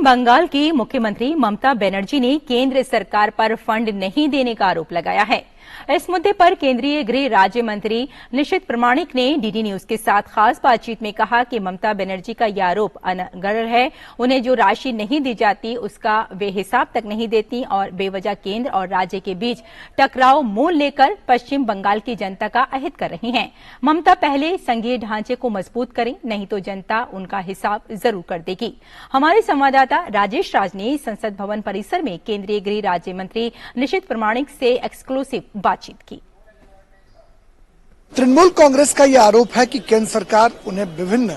पश्चिम बंगाल की मुख्यमंत्री ममता बनर्जी ने केंद्र सरकार पर फंड नहीं देने का आरोप लगाया है। इस मुद्दे पर केंद्रीय गृह राज्य मंत्री निशित प्रामाणिक ने डीडी न्यूज के साथ खास बातचीत में कहा कि ममता बनर्जी का यह आरोप अनगढ़ है। उन्हें जो राशि नहीं दी जाती उसका वे हिसाब तक नहीं देती और बेवजह केंद्र और राज्य के बीच टकराव मोल लेकर पश्चिम बंगाल की जनता का अहित कर रही हैं। ममता पहले संघीय ढांचे को मजबूत करें, नहीं तो जनता उनका हिसाब जरूर कर देगी। हमारे संवाददाता राजेश राज ने संसद भवन परिसर में केंद्रीय गृह राज्य मंत्री निशित प्रामाणिक से एक्सक्लूसिव बातचीत की। तृणमूल कांग्रेस का यह आरोप है कि केंद्र सरकार उन्हें विभिन्न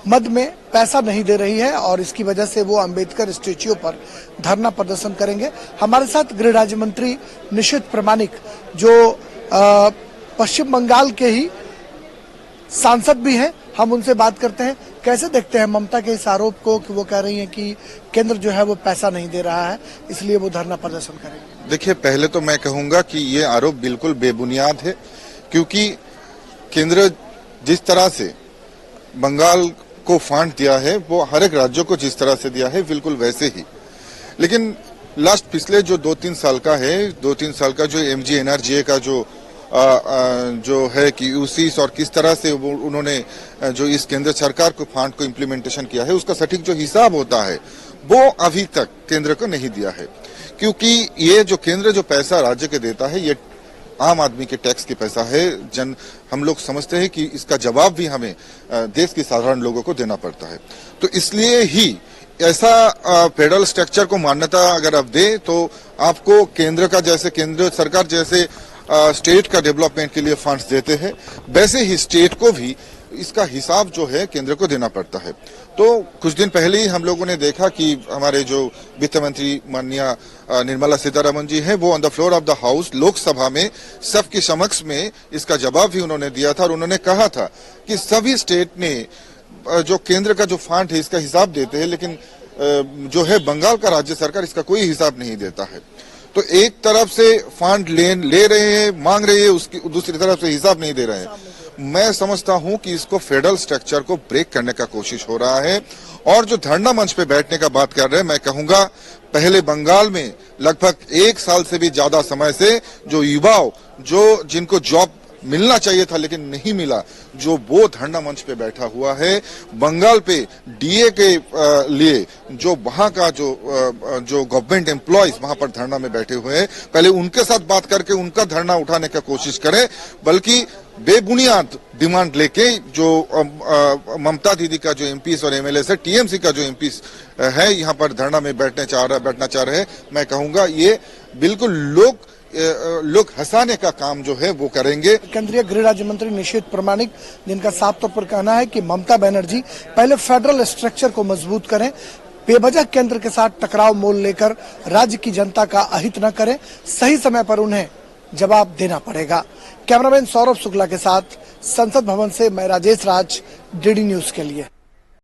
मद में पैसा नहीं दे रही है और इसकी वजह से वो अंबेडकर स्टैच्यू पर धरना प्रदर्शन करेंगे। हमारे साथ गृह राज्य मंत्री निशित प्रामाणिक जो पश्चिम बंगाल के ही सांसद भी हैं, हम उनसे बात करते हैं। कैसे देखते हैं ममता के इस आरोप को कि वो कह रही हैं कि केंद्र जो है वो पैसा नहीं दे रहा है, इसलिए वो धरना प्रदर्शन करेंगे? देखिए, पहले तो मैं कहूंगा कि ये आरोप बिल्कुल बेबुनियाद है, क्योंकि केंद्र जिस तरह से बंगाल को फंड दिया है वो हर एक राज्यों को जिस तरह से दिया है बिल्कुल वैसे ही। लेकिन पिछले जो 2-3 साल का है, 2-3 साल का जो MGNRGA का जो है कि यूसीस और किस तरह से उन्होंने जो इस केंद्र सरकार को फंड को इम्प्लीमेंटेशन किया है उसका सटीक जो हिसाब होता है वो अभी तक केंद्र को नहीं दिया है। क्योंकि ये जो केंद्र जो पैसा राज्य के देता है ये आम आदमी के टैक्स के पैसा है। हम लोग समझते हैं कि इसका जवाब भी हमें देश के साधारण लोगों को देना पड़ता है। तो इसलिए ही ऐसा फेडरल स्ट्रक्चर को मान्यता अगर आप दे तो आपको केंद्र सरकार जैसे स्टेट का डेवलपमेंट के लिए फंड्स देते हैं, वैसे ही स्टेट को भी इसका हिसाब जो है केंद्र को देना पड़ता है। तो कुछ दिन पहले ही हम लोगों ने देखा कि हमारे जो वित्त मंत्री माननीय निर्मला सीतारमण जी हैं वो on the floor of the house Lok Sabha में सबके समक्ष में इसका जवाब भी उन्होंने दिया था और उन्होंने कहा था कि सभी स्टेट ने जो केंद्र का जो फंड है इसका हिसाब देते हैं, लेकिन जो है बंगाल का राज्य सरकार इसका कोई हिसाब नहीं देता है। तो एक तरफ से फंड ले रहे हैं, मांग रहे हैं, उसकी दूसरी तरफ से हिसाब नहीं दे रहे हैं। मैं समझता हूं कि इसको फेडरल स्ट्रक्चर को ब्रेक करने का कोशिश हो रहा है। और जो धरना मंच पे बैठने का बात कर रहे हैं, मैं कहूंगा पहले बंगाल में लगभग 1 साल से भी ज्यादा समय से जो युवाओं जिनको जॉब मिलना चाहिए था लेकिन नहीं मिला, जो वो धरना मंच पे बैठा हुआ है। बंगाल पे DA के लिए जो वहां का जो गवर्नमेंट एम्प्लॉयज वहां पर धरना में बैठे हुए हैं, पहले उनके साथ बात करके उनका धरना उठाने का कोशिश करें, बल्कि बेबुनियाद डिमांड लेके जो ममता दीदी का जो MPs और MLAs है, TMC का जो MPs है यहाँ पर धरना में बैठना चाह रहे हैं, मैं कहूंगा ये बिल्कुल लोग हंसाने का काम जो है वो करेंगे। केंद्रीय गृह राज्य मंत्री निशित प्रामाणिक, जिनका साफ तौर पर कहना है कि ममता बनर्जी पहले फेडरल स्ट्रक्चर को मजबूत करें, बेवजह केंद्र के साथ टकराव मोल लेकर राज्य की जनता का अहित न करें, सही समय पर उन्हें जवाब देना पड़ेगा। कैमरामैन सौरभ शुक्ला के साथ संसद भवन से मैं राजेश राज, DD न्यूज के लिए।